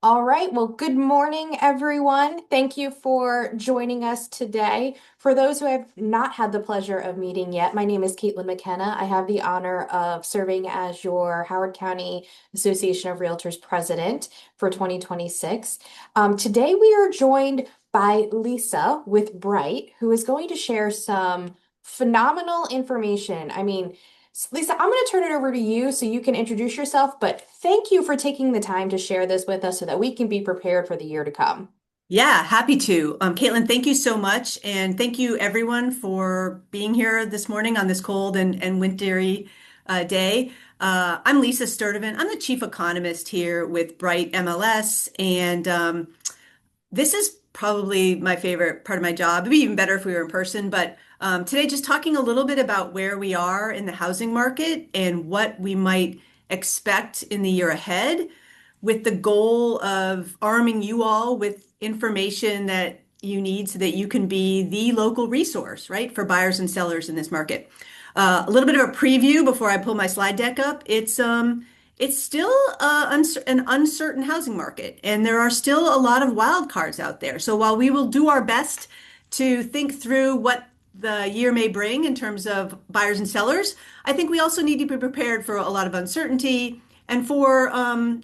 All right. Well, good morning, everyone. Thank you for joining us today. For those who have not had the pleasure of meeting yet, my name is Caitlin McKenna. I have the honor of serving as your Howard County Association of Realtors president for 2026. Today, we are joined by Lisa with Bright, who is going to share some phenomenal information. Lisa, I'm going to turn it over to you so you can introduce yourself, but thank you for taking the time to share this with us so that we can be prepared for the year to come. Yeah, happy to. Caitlin, thank you so much. And thank you everyone for being here this morning on this cold and wintry day. I'm Lisa Sturtevant. I'm the chief economist here with Bright MLS. And this is probably my favorite part of my job. It'd be even better if we were in person. But today, just talking a little bit about where we are in the housing market and what we might expect in the year ahead, with the goal of arming you all with information that you need so that you can be the local resource, right, for buyers and sellers in this market. A little bit of a preview before I pull my slide deck up. It's still an uncertain housing market, and there are still a lot of wild cards out there. So while we will do our best to think through what the year may bring in terms of buyers and sellers, I think we also need to be prepared for a lot of uncertainty and for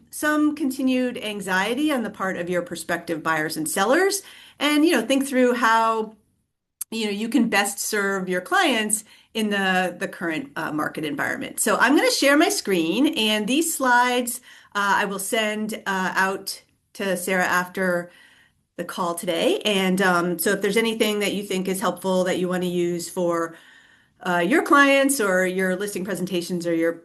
some continued anxiety on the part of your prospective buyers and sellers. And, think through how, you can best serve your clients in the current market environment. So I'm going to share my screen, and these slides I will send out to Sarah after the call today. And so if there's anything that you think is helpful that you want to use for your clients or your listing presentations or your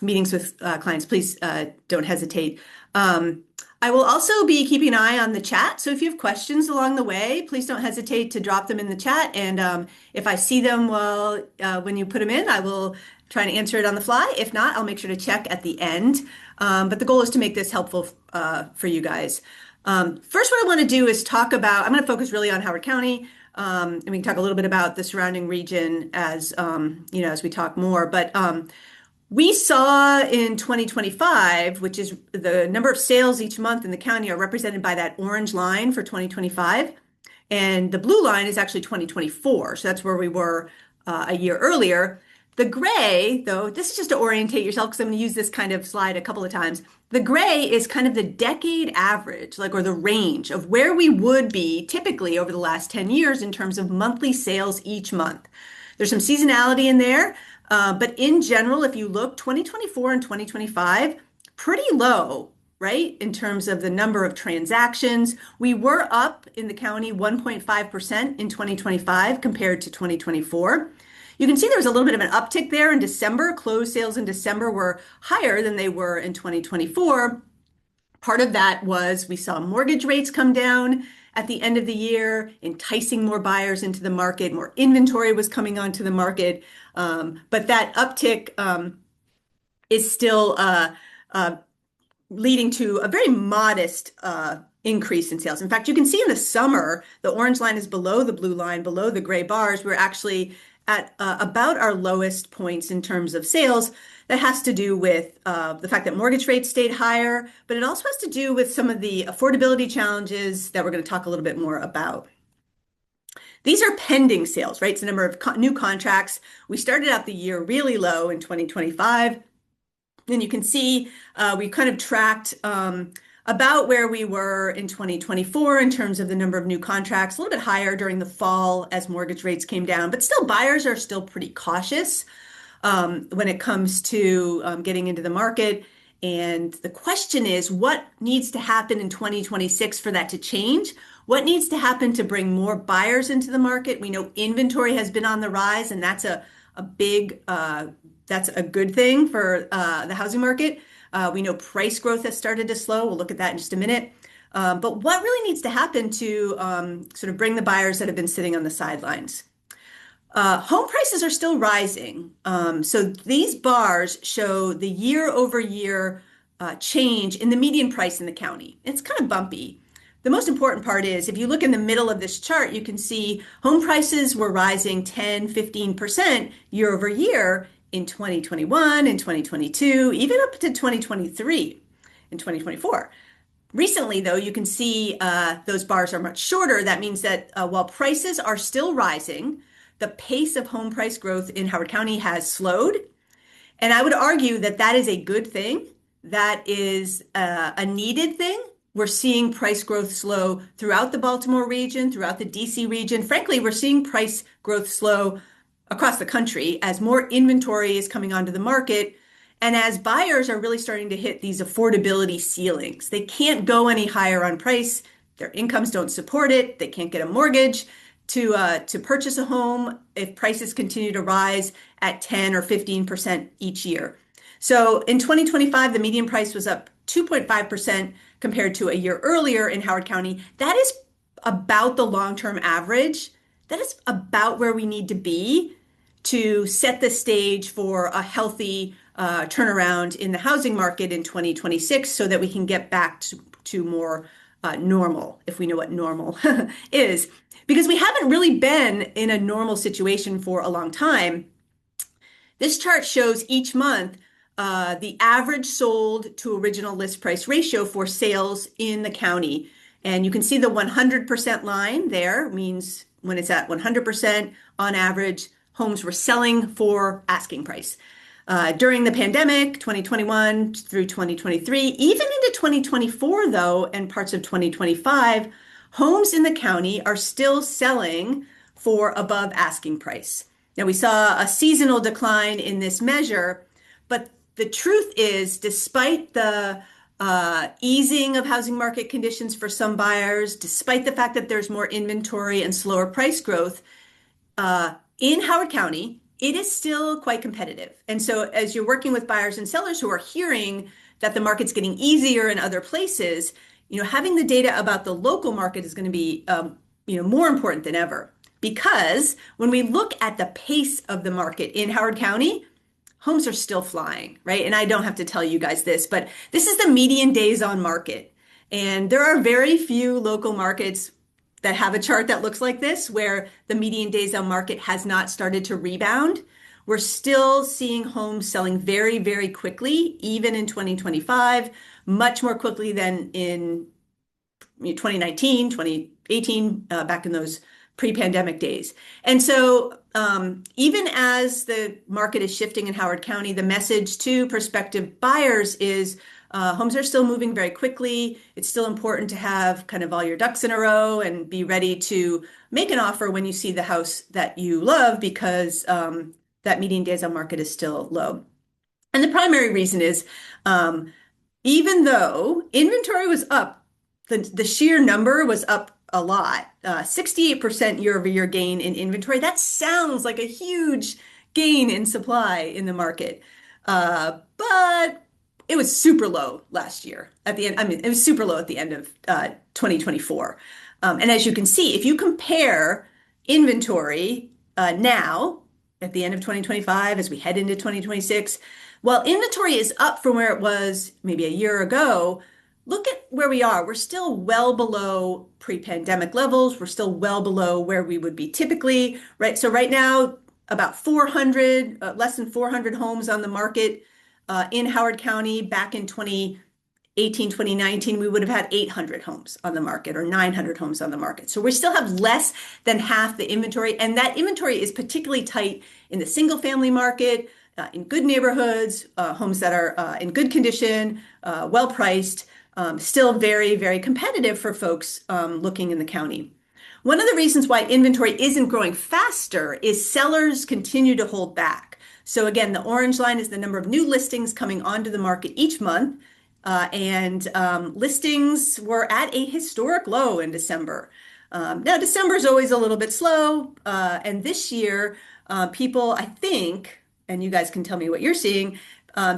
meetings with clients, please don't hesitate. I will also be keeping an eye on the chat. So if you have questions along the way, please don't hesitate to drop them in the chat. And if I see them when you put them in, I will try and answer it on the fly. If not, I'll make sure to check at the end. But the goal is to make this helpful for you guys. First, what I want to do is I'm going to focus really on Howard County. And we can talk a little bit about the surrounding region as we talk more. But we saw in 2025, which is the number of sales each month in the county are represented by that orange line for 2025. And the blue line is actually 2024. So that's where we were a year earlier. The gray, though, this is just to orientate yourself because I'm going to use this kind of slide a couple of times. The gray is kind of the decade average, or the range of where we would be typically over the last 10 years in terms of monthly sales each month. There's some seasonality in there. But in general, if you look, 2024 and 2025, pretty low, right? In terms of the number of transactions. We were up in the county 1.5% in 2025 compared to 2024. You can see there was a little bit of an uptick there in December. Closed sales in December were higher than they were in 2024. Part of that was we saw mortgage rates come down at the end of the year, enticing more buyers into the market. More inventory was coming onto the market. But that uptick is still leading to a very modest increase in sales. In fact, you can see in the summer, the orange line is below the blue line, below the gray bars. We're actually at about our lowest points in terms of sales. That has to do with the fact that mortgage rates stayed higher, but it also has to do with some of the affordability challenges that we're going to talk a little bit more about. These are pending sales, right? It's the number of new contracts. We started out the year really low in 2025. Then you can see we kind of tracked about where we were in 2024 in terms of the number of new contracts, a little bit higher during the fall as mortgage rates came down, but still buyers are still pretty cautious when it comes to getting into the market. And the question is, what needs to happen in 2026 for that to change? What needs to happen to bring more buyers into the market? We know inventory has been on the rise, and that's a good thing for the housing market. We know price growth has started to slow. We'll look at that in just a minute. But what really needs to happen to sort of bring the buyers that have been sitting on the sidelines? Home prices are still rising. So these bars show the year-over-year change in the median price in the county. It's kind of bumpy. The most important part is if you look in the middle of this chart, you can see home prices were rising 10, 15% year over year in 2021, in 2022, even up to 2023 and 2024. Recently, though, you can see those bars are much shorter. That means that while prices are still rising, the pace of home price growth in Howard County has slowed. And I would argue that that is a good thing. That is a needed thing. We're seeing price growth slow throughout the Baltimore region, throughout the DC region. Frankly, we're seeing price growth slow across the country as more inventory is coming onto the market and as buyers are really starting to hit these affordability ceilings. They can't go any higher on price. Their incomes don't support it. They can't get a mortgage to purchase a home if prices continue to rise at 10 or 15% each year. So in 2025, the median price was up 2.5% compared to a year earlier in Howard County. That is about the long-term average. That is about where we need to be to set the stage for a healthy turnaround in the housing market in 2026 so that we can get back to more normal, if we know what normal is. Because we haven't really been in a normal situation for a long time. This chart shows each month the average sold to original list price ratio for sales in the county. And you can see the 100% line there means when it's at 100% on average, homes were selling for asking price. During the pandemic, 2021 through 2023, even into 2024, though, and parts of 2025, homes in the county are still selling for above asking price. Now, we saw a seasonal decline in this measure, but the truth is, despite the easing of housing market conditions for some buyers, despite the fact that there's more inventory and slower price growth, in Howard County, it is still quite competitive. And so as you're working with buyers and sellers who are hearing that the market's getting easier in other places, having the data about the local market is going to be, more important than ever. Because when we look at the pace of the market in Howard County, homes are still flying, right? And I don't have to tell you guys this, but this is the median days on market. And there are very few local markets that have a chart that looks like this, where the median days on market has not started to rebound. We're still seeing homes selling very, very quickly, even in 2025, much more quickly than in 2019, 2018, back in those pre-pandemic days. And so even as the market is shifting in Howard County, the message to prospective buyers is homes are still moving very quickly. It's still important to have kind of all your ducks in a row and be ready to make an offer when you see the house that you love because that median days on market is still low. And the primary reason is even though inventory was up, the sheer number was up a lot, 68% year over year gain in inventory. That sounds like a huge gain in supply in the market. But it was super low last year at the end. I mean, it was super low at the end of 2024. And as you can see, if you compare inventory now at the end of 2025 as we head into 2026, while inventory is up from where it was maybe a year ago, look at where we are. We're still well below pre-pandemic levels. We're still well below where we would be typically, right? So right now, about 400, less than 400 homes on the market in Howard County. Back in 2018, 2019, we would have had 800 homes on the market or 900 homes on the market. So we still have less than half the inventory. And that inventory is particularly tight in the single family market, in good neighborhoods, homes that are in good condition, well priced. Still very, very competitive for folks looking in the county. One of the reasons why inventory isn't growing faster is sellers continue to hold back. So again, the orange line is the number of new listings coming onto the market each month. And listings were at a historic low in December. Now, December is always a little bit slow. And this year, people, I think, and you guys can tell me what you're seeing,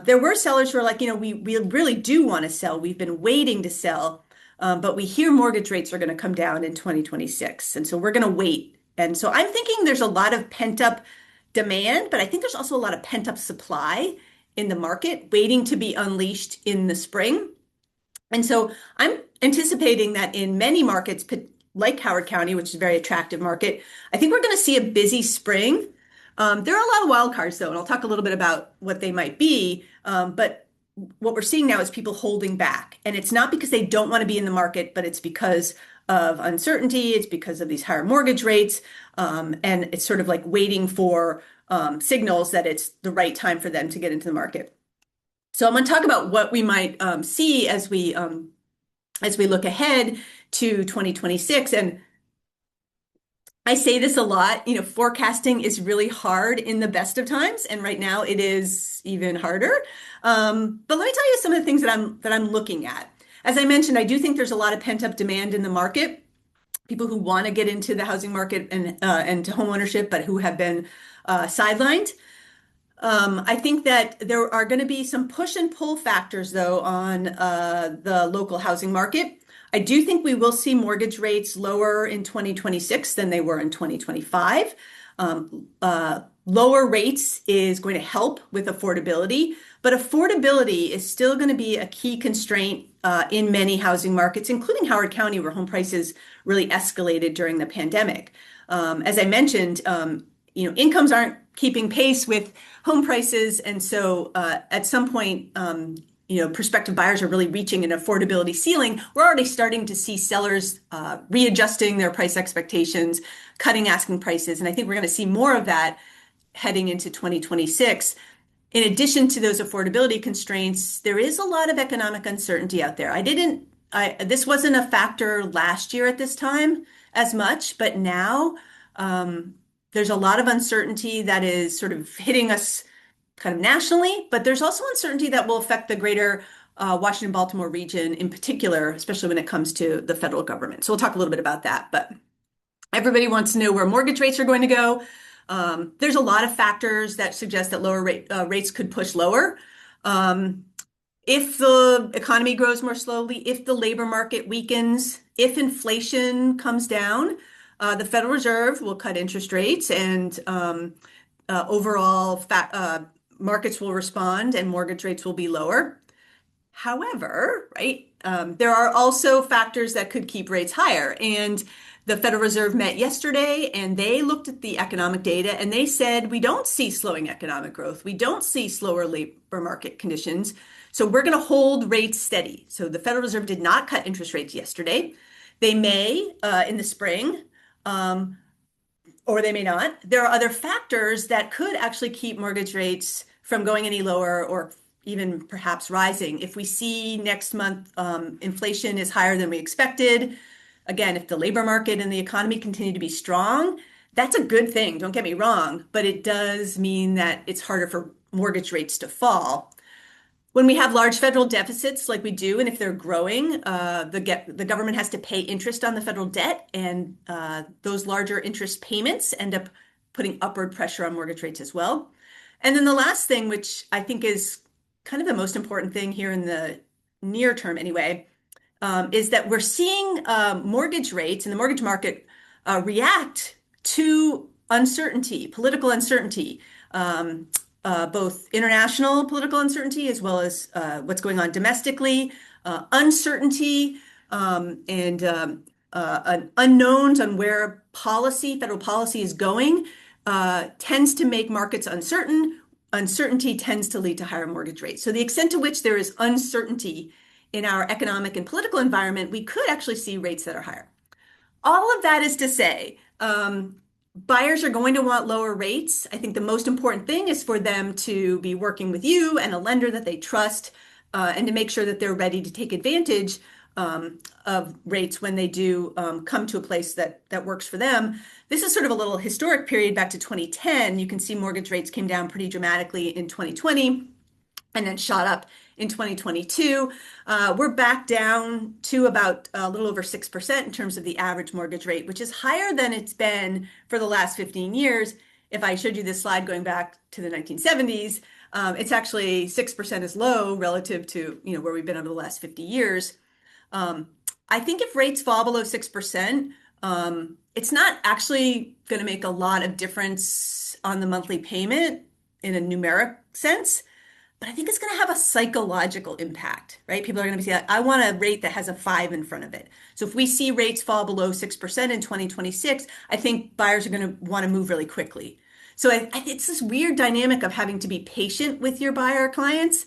there were sellers who are like, we really do want to sell. We've been waiting to sell, but we hear mortgage rates are going to come down in 2026. And so we're going to wait. And so I'm thinking there's a lot of pent up demand, but I think there's also a lot of pent up supply in the market waiting to be unleashed in the spring. And so I'm anticipating that in many markets, like Howard County, which is a very attractive market, I think we're going to see a busy spring. There are a lot of wild cards, though, and I'll talk a little bit about what they might be. But what we're seeing now is people holding back. And it's not because they don't want to be in the market, but it's because of uncertainty. It's because of these higher mortgage rates. And it's sort of like waiting for signals that it's the right time for them to get into the market. So I'm going to talk about what we might see as we look ahead to 2026. And I say this a lot, forecasting is really hard in the best of times, and right now it is even harder. But let me tell you some of the things that I'm looking at. As I mentioned, I do think there's a lot of pent-up demand in the market. People who want to get into the housing market and to home ownership, but who have been sidelined. I think that there are going to be some push and pull factors, though, on the local housing market. I do think we will see mortgage rates lower in 2026 than they were in 2025. Lower rates is going to help with affordability, but affordability is still going to be a key constraint in many housing markets, including Howard County, where home prices really escalated during the pandemic. As I mentioned, incomes aren't keeping pace with home prices, and so at some point, prospective buyers are really reaching an affordability ceiling. We're already starting to see sellers readjusting their price expectations, cutting asking prices, and I think we're going to see more of that heading into 2026. In addition to those affordability constraints, there is a lot of economic uncertainty out there. This wasn't a factor last year at this time as much, but now there's a lot of uncertainty that is sort of hitting us kind of nationally, but there's also uncertainty that will affect the greater Washington, Baltimore region in particular, especially when it comes to the federal government. So we'll talk a little bit about that, but everybody wants to know where mortgage rates are going to go. There's a lot of factors that suggest that lower rates could push lower. If the economy grows more slowly, if the labor market weakens, if inflation comes down, the Federal Reserve will cut interest rates and overall markets will respond and mortgage rates will be lower. However, right, there are also factors that could keep rates higher. And the Federal Reserve met yesterday and they looked at the economic data and they said, we don't see slowing economic growth. We don't see slower labor market conditions. So we're going to hold rates steady. So the Federal Reserve did not cut interest rates yesterday. They may in the spring, or they may not. There are other factors that could actually keep mortgage rates from going any lower or even perhaps rising. If we see next month inflation is higher than we expected, again, if the labor market and the economy continue to be strong, that's a good thing. Don't get me wrong, but it does mean that it's harder for mortgage rates to fall. When we have large federal deficits like we do, and if they're growing, the government has to pay interest on the federal debt, and those larger interest payments end up putting upward pressure on mortgage rates as well. And then the last thing, which I think is kind of the most important thing here in the near term anyway, is that we're seeing mortgage rates in the mortgage market react to uncertainty, political uncertainty. Both international political uncertainty as well as what's going on domestically, uncertainty and unknowns on where federal policy is going, tends to make markets uncertain. Uncertainty tends to lead to higher mortgage rates. So the extent to which there is uncertainty in our economic and political environment, we could actually see rates that are higher. All of that is to say, buyers are going to want lower rates. I think the most important thing is for them to be working with you and a lender that they trust, and to make sure that they're ready to take advantage of rates when they do come to a place that works for them. This is sort of a little historic period back to 2010. You can see mortgage rates came down pretty dramatically in 2020 and then shot up in 2022. We're back down to about a little over 6% in terms of the average mortgage rate, which is higher than it's been for the last 15 years. If I showed you this slide going back to the 1970s, it's actually 6% is low relative to where we've been over the last 50 years. I think if rates fall below 6%, it's not actually going to make a lot of difference on the monthly payment in a numeric sense. But I think it's going to have a psychological impact, right? People are going to be saying, I want a rate that has a 5 in front of it. So if we see rates fall below 6% in 2026, I think buyers are going to want to move really quickly. So it's this weird dynamic of having to be patient with your buyer clients.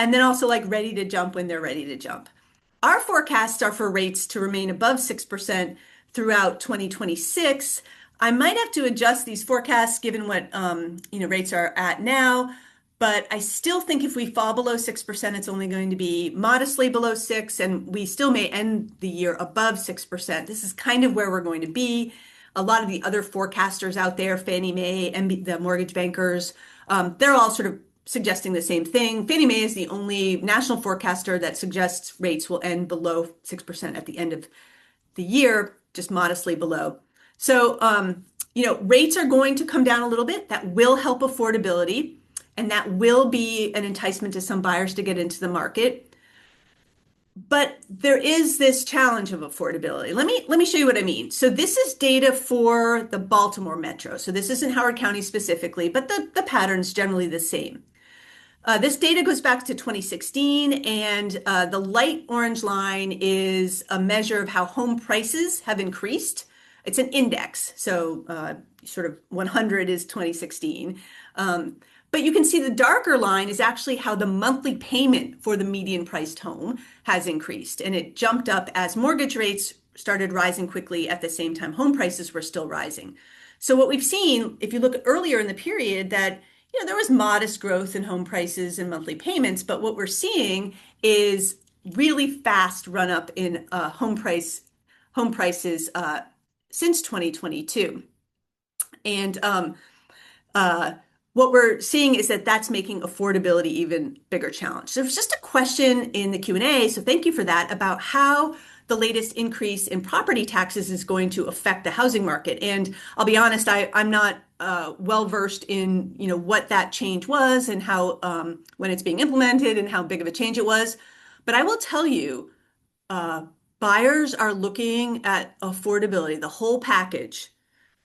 and then also like ready to jump when they're ready to jump. Our forecasts are for rates to remain above 6% throughout 2026. I might have to adjust these forecasts given what rates are at now, but I still think if we fall below 6%, it's only going to be modestly below 6, and we still may end the year above 6%. This is kind of where we're going to be. A lot of the other forecasters out there, Fannie Mae and the mortgage bankers, they're all sort of suggesting the same thing. Fannie Mae is the only national forecaster that suggests rates will end below 6% at the end of the year, just modestly below. So, rates are going to come down a little bit. That will help affordability, and that will be an enticement to some buyers to get into the market. But there is this challenge of affordability. Let me show you what I mean. So this is data for the Baltimore Metro. So this isn't Howard County specifically, but the pattern's generally the same. This data goes back to 2016, and the light orange line is a measure of how home prices have increased. It's an index, so sort of 100 is 2016. But you can see the darker line is actually how the monthly payment for the median priced home has increased, and it jumped up as mortgage rates started rising quickly at the same time home prices were still rising. So what we've seen, if you look earlier in the period, that there was modest growth in home prices and monthly payments, but what we're seeing is really fast run up in home prices since 2022. And what we're seeing is that that's making affordability even bigger challenge. There was just a question in the Q&A, so thank you for that, about how the latest increase in property taxes is going to affect the housing market. And I'll be honest, I'm not well versed in what that change was and how when it's being implemented and how big of a change it was. But I will tell you, buyers are looking at affordability, the whole package,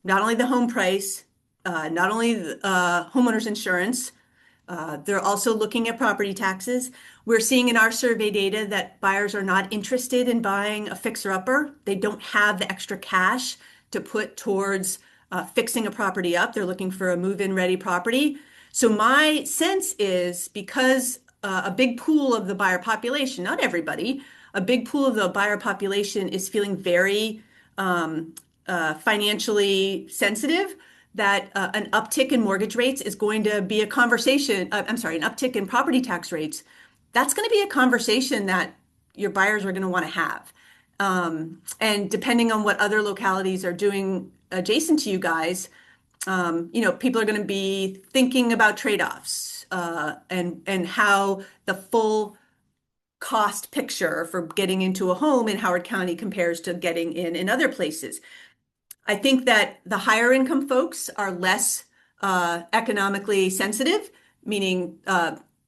not only the home price, not only the homeowners insurance. They're also looking at property taxes. We're seeing in our survey data that buyers are not interested in buying a fixer-upper. They don't have the extra cash to put towards fixing a property up. They're looking for a move-in ready property. So my sense is because a big pool of the buyer population, not everybody, a big pool of the buyer population is feeling very financially sensitive, that an uptick in mortgage rates is going to be a conversation. I'm sorry, an uptick in property tax rates. That's going to be a conversation that your buyers are going to want to have. And depending on what other localities are doing adjacent to you guys, people are going to be thinking about trade-offs and how the full cost picture for getting into a home in Howard County compares to getting in other places. I think that the higher income folks are less economically sensitive, meaning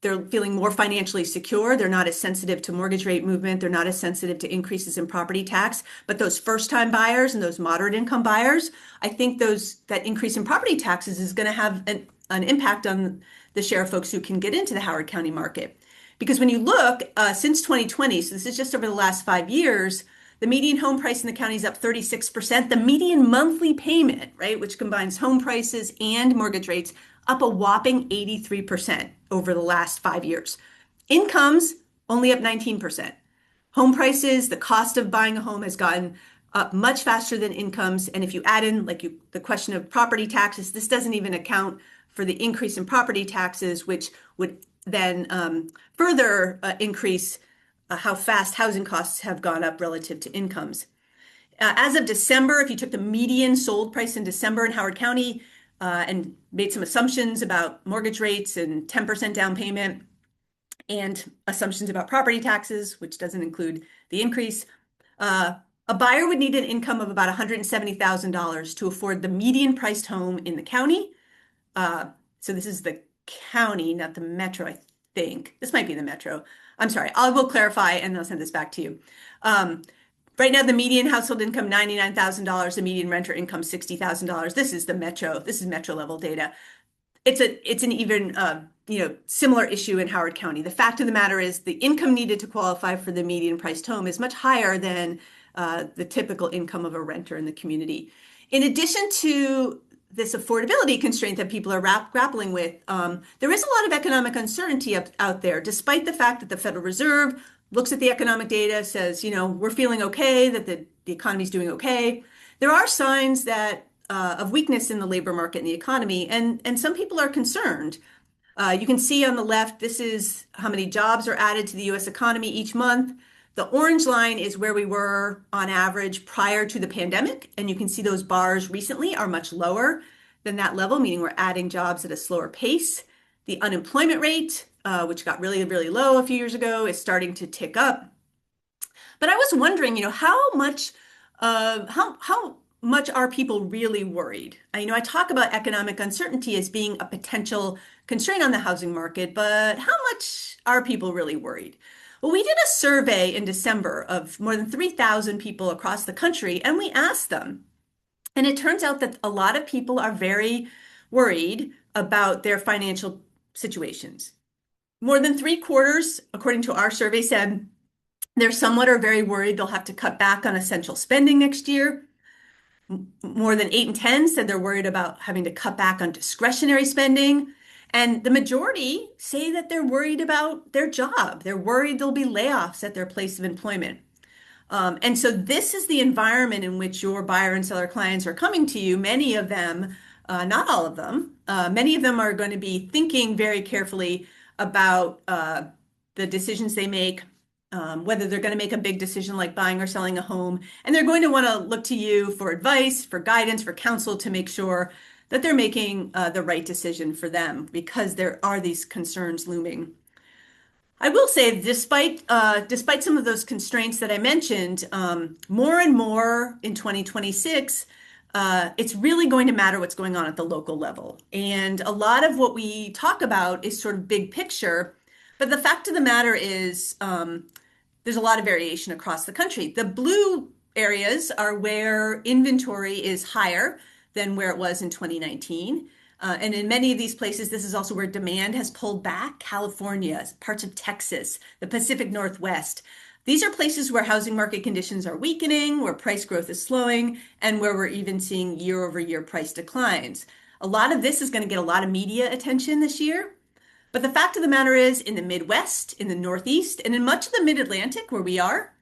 they're feeling more financially secure. They're not as sensitive to mortgage rate movement. They're not as sensitive to increases in property tax. But those first-time buyers and those moderate income buyers, I think that increase in property taxes is going to have an impact on the share of folks who can get into the Howard County market. Because when you look since 2020, so this is just over the last 5 years, the median home price in the county is up 36%. The median monthly payment, right, which combines home prices and mortgage rates, up a whopping 83% over the last 5 years. Incomes only up 19%. Home prices, the cost of buying a home has gotten up much faster than incomes. And if you add in the question of property taxes, this doesn't even account for the increase in property taxes, which would then further increase how fast housing costs have gone up relative to incomes. As of December, if you took the median sold price in December in Howard County and made some assumptions about mortgage rates and 10% down payment and assumptions about property taxes, which doesn't include the increase, a buyer would need an income of about $170,000 to afford the median priced home in the county. So this is the county, not the metro, I think. This might be the metro. I'm sorry, I will clarify and I'll send this back to you. Right now, the median household income, $99,000, the median renter income, $60,000. This is the metro. This is metro level data. It's an even similar issue in Howard County. The fact of the matter is the income needed to qualify for the median priced home is much higher than the typical income of a renter in the community. In addition to this affordability constraint that people are grappling with. There is a lot of economic uncertainty out there, despite the fact that the Federal Reserve looks at the economic data, says, we're feeling okay, that the economy's doing okay. There are signs that of weakness in the labor market and the economy, and some people are concerned. You can see on the left, this is how many jobs are added to the US economy each month. The orange line is where we were on average prior to the pandemic. And you can see those bars recently are much lower than that level, meaning we're adding jobs at a slower pace. The unemployment rate, which got really, really low a few years ago, is starting to tick up. But I was wondering, how much are people really worried? I talk about economic uncertainty as being a potential constraint on the housing market, but how much are people really worried? Well, we did a survey in December of more than 3,000 people across the country, and we asked them. And it turns out that a lot of people are very worried about their financial situations. More than three-quarters, according to our survey, said they're somewhat or very worried they'll have to cut back on essential spending next year. More than 8 in 10 said they're worried about having to cut back on discretionary spending. And the majority say that they're worried about their job. They're worried there'll be layoffs at their place of employment. And so this is the environment in which your buyer and seller clients are coming to you. Many of them, not all of them, many of them are going to be thinking very carefully about the decisions they make, whether they're going to make a big decision like buying or selling a home. And they're going to want to look to you for advice, for guidance, for counsel to make sure that they're making the right decision for them because there are these concerns looming. I will say, despite some of those constraints that I mentioned, more and more in 2026, it's really going to matter what's going on at the local level. And a lot of what we talk about is sort of big picture, but the fact of the matter is there's a lot of variation across the country. The blue areas are where inventory is higher than where it was in 2019. And in many of these places, this is also where demand has pulled back. California, parts of Texas, the Pacific Northwest. These are places where housing market conditions are weakening, where price growth is slowing, and where we're even seeing year-over-year price declines. A lot of this is going to get a lot of media attention this year. But the fact of the matter is, in the Midwest, in the Northeast, and in much of the Mid-Atlantic where we are,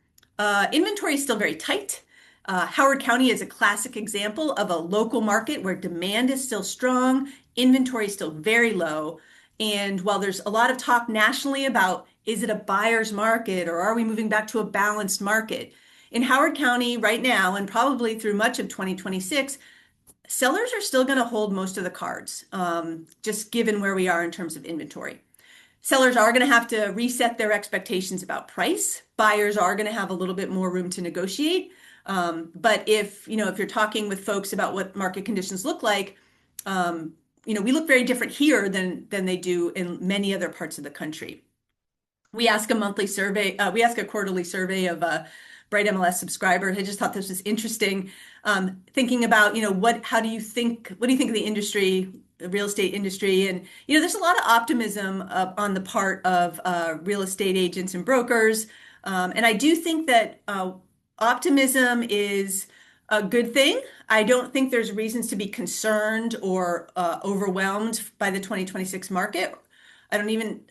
inventory is still very tight. Howard County is a classic example of a local market where demand is still strong, inventory is still very low. And while there's a lot of talk nationally about is it a buyer's market or are we moving back to a balanced market? In Howard County right now, and probably through much of 2026, sellers are still going to hold most of the cards, just given where we are in terms of inventory. Sellers are going to have to reset their expectations about price. Buyers are going to have a little bit more room to negotiate. But if you're talking with folks about what market conditions look like, we look very different here than they do in many other parts of the country. We ask a quarterly survey of Bright MLS subscribers. I just thought this was interesting, thinking about, what do you think of the industry, the real estate industry? And, there's a lot of optimism on the part of real estate agents and brokers. And I do think that optimism is a good thing. I don't think there's reasons to be concerned or overwhelmed by the 2026 market. I don't even,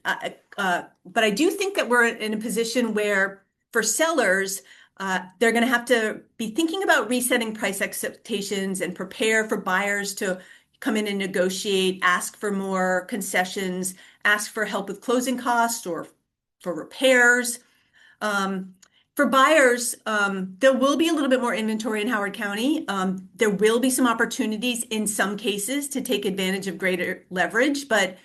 but I do think that we're in a position where for sellers, they're going to have to be thinking about resetting price expectations and prepare for buyers to come in and negotiate, ask for more concessions, ask for help with closing costs or for repairs. For buyers, there will be a little bit more inventory in Howard County. There will be some opportunities in some cases to take advantage of greater leverage, but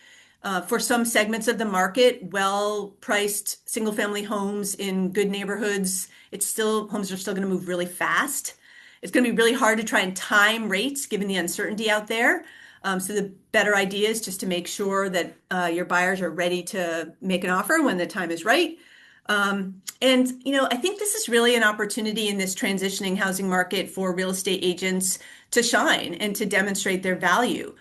for some segments of the market, well-priced single-family homes in good neighborhoods, homes are still going to move really fast. It's going to be really hard to try and time rates given the uncertainty out there. So the better idea is just to make sure that your buyers are ready to make an offer when the time is right. I think this is really an opportunity in this transitioning housing market for real estate agents to shine and to demonstrate their value.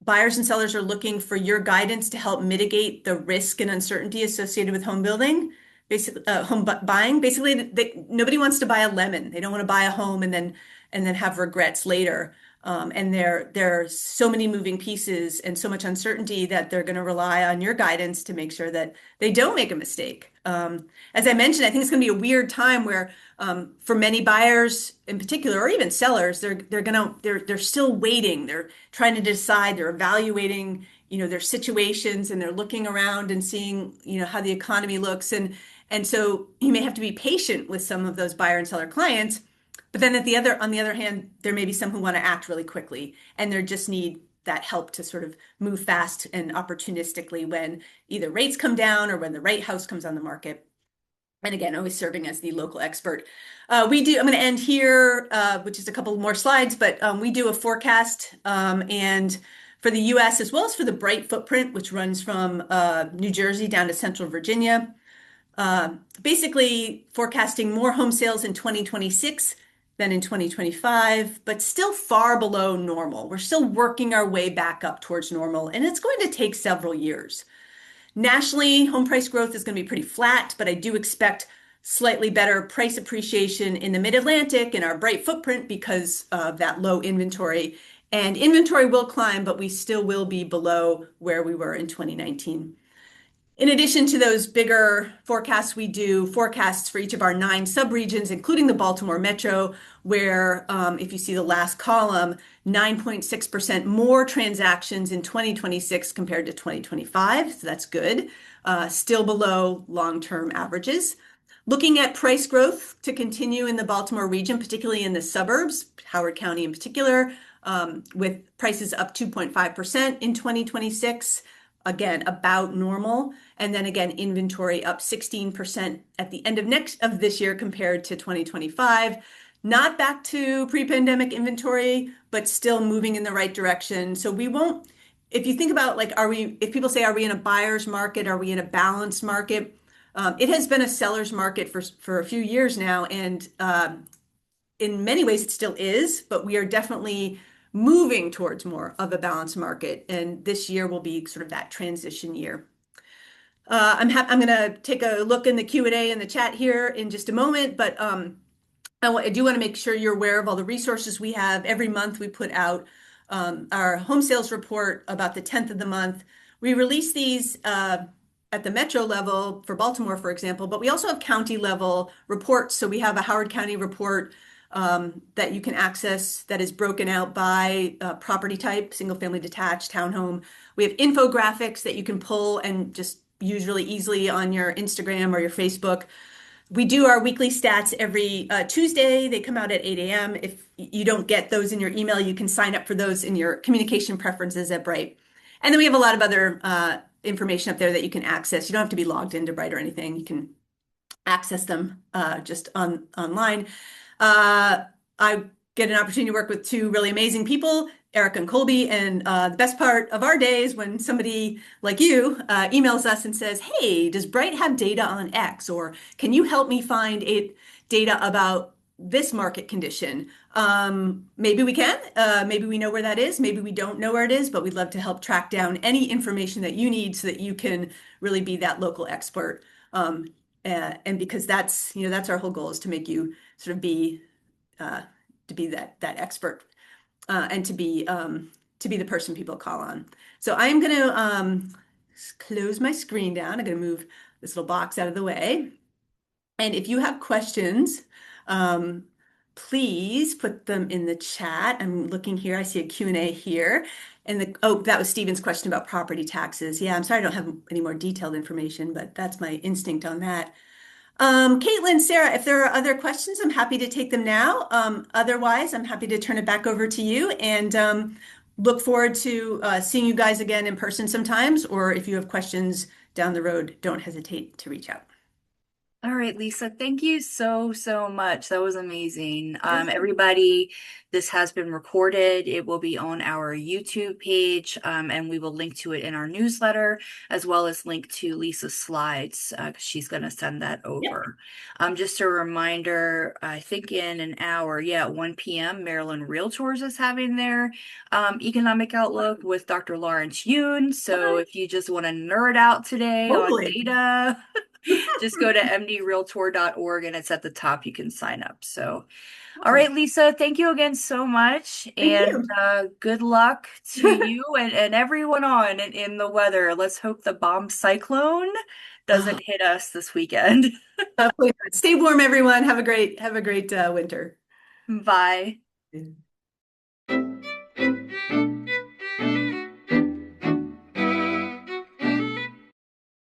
Buyers and sellers are looking for your guidance to help mitigate the risk and uncertainty associated with home building, basically home buying. Basically, nobody wants to buy a lemon. They don't want to buy a home and then have regrets later. And there are so many moving pieces and so much uncertainty that they're going to rely on your guidance to make sure that they don't make a mistake. As I mentioned, I think it's going to be a weird time where, for many buyers in particular, or even sellers, they're still waiting. They're trying to decide. They're evaluating, their situations, and they're looking around and seeing, how the economy looks. And so you may have to be patient with some of those buyer and seller clients. But then on the other hand, there may be some who want to act really quickly, and they just need that help to sort of move fast and opportunistically when either rates come down or when the right house comes on the market. And again, always serving as the local expert. I'm going to end here, which is a couple more slides, but we do a forecast, and for the US as well as for the Bright footprint, which runs from New Jersey down to Central Virginia. Basically forecasting more home sales in 2026 than in 2025, but still far below normal. We're still working our way back up towards normal, and it's going to take several years. Nationally, home price growth is going to be pretty flat, but I do expect slightly better price appreciation in the Mid-Atlantic in our Bright footprint because of that low inventory. And inventory will climb, but we still will be below where we were in 2019. In addition to those bigger forecasts, we do forecasts for each of our 9 subregions, including the Baltimore Metro, where, if you see the last column, 9.6% more transactions in 2026 compared to 2025. So that's good. Still below long-term averages. Looking at price growth to continue in the Baltimore region, particularly in the suburbs, Howard County in particular, with prices up 2.5% in 2026. Again, about normal. And then again, inventory up 16% at the end of this year compared to 2025. Not back to pre-pandemic inventory, but still moving in the right direction. So we won't, if you think about like, if people say, are we in a buyer's market? Are we in a balanced market? It has been a seller's market for a few years now. And in many ways it still is, but we are definitely moving towards more of a balanced market. And this year will be sort of that transition year. I'm going to take a look in the Q&A in the chat here in just a moment, but I do want to make sure you're aware of all the resources we have. Every month we put out our home sales report about the 10th of the month. We release these at the metro level for Baltimore, for example, but we also have county level reports. So we have a Howard County report that you can access that is broken out by property type, single family detached, townhome. We have infographics that you can pull and just use really easily on your Instagram or your Facebook. We do our weekly stats every Tuesday. They come out at 8 a.m. If you don't get those in your email, you can sign up for those in your communication preferences at Bright. And then we have a lot of other information up there that you can access. You don't have to be logged into Bright or anything. You can access them just online. I get an opportunity to work with 2 really amazing people, Eric and Colby, and the best part of our day is when somebody like you emails us and says, hey, does Bright have data on X? Or can you help me find data about this market condition? Maybe we can, maybe we know where that is, maybe we don't know where it is, but we'd love to help track down any information that you need so that you can really be that local expert. And because that's our whole goal, is to make you sort of be that expert and to be the person people call on. So I'm going to close my screen down. I'm going to move this little box out of the way. And if you have questions, please put them in the chat. I'm looking here. I see a Q&A here. And that was Stephen's question about property taxes. Yeah, I'm sorry I don't have any more detailed information, but that's my instinct on that. Caitlin, Sarah, if there are other questions, I'm happy to take them now. Otherwise, I'm happy to turn it back over to you and look forward to seeing you guys again in person sometimes, or if you have questions down the road, don't hesitate to reach out. All right, Lisa, thank you so, so much. That was amazing. Everybody, this has been recorded. It will be on our YouTube page, and we will link to it in our newsletter, as well as link to Lisa's slides, because she's going to send that over. Yep. Just a reminder, I think in an hour, at 1 p.m., Maryland Realtors is having their economic outlook with Dr. Lawrence Yoon. So if you just want to nerd out today on data, just go to mdrealtor.org and it's at the top. You can sign up. So, all Awesome. right, Lisa, thank you again so much. Thank And you. good luck to you and everyone on in the weather. Let's hope the bomb cyclone doesn't hit us this weekend. Hopefully not. Stay warm, everyone. Have a great winter. Bye.